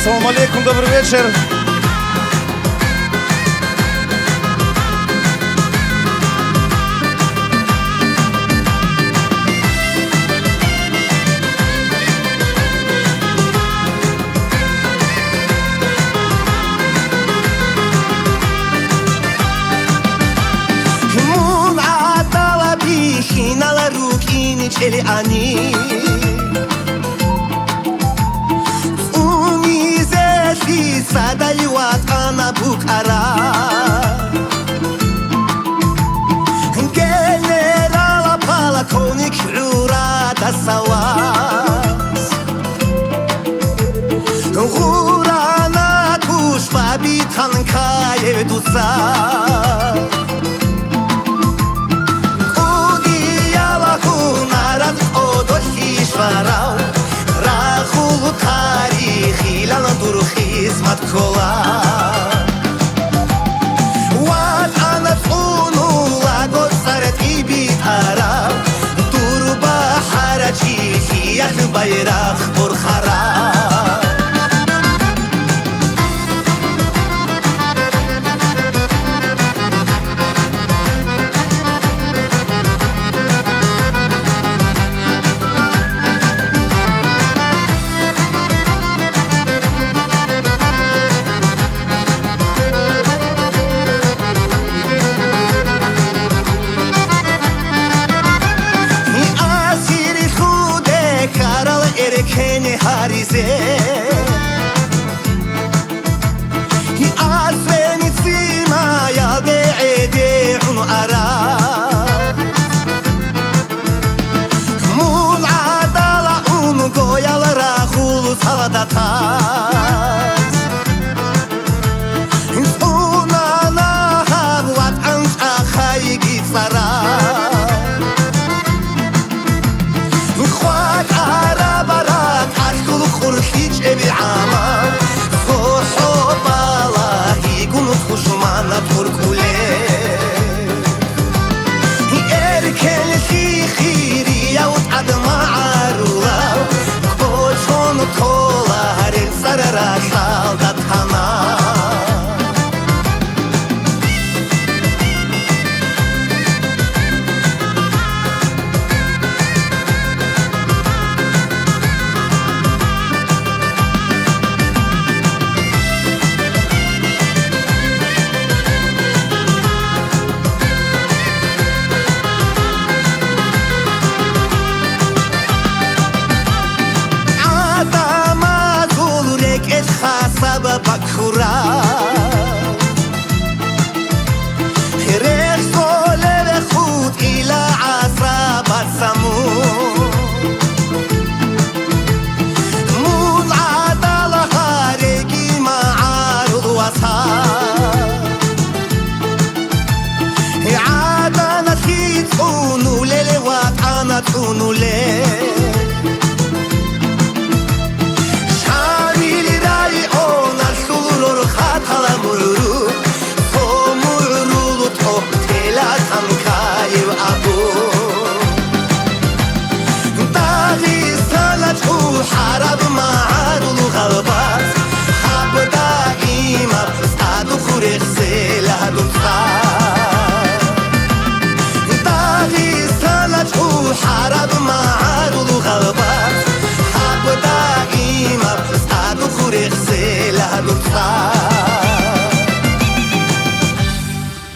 Ассаламу алейкум, добрый вечер. Чели они Унизеши садаюат ана букара Генерала полковник Юра Дасавас Гурана тушва битанка евдуса רחול תאריכי לנדור חיזמת קולה ואת אנפונו לגוד סרט איבית הרב דור בחרצ'י חייך בירח בור חרב Keni harize Asveni tsima ya be'ede unu ara Mul adala unu goyal rahulu saladatas Unana havlat anca khaygi tsara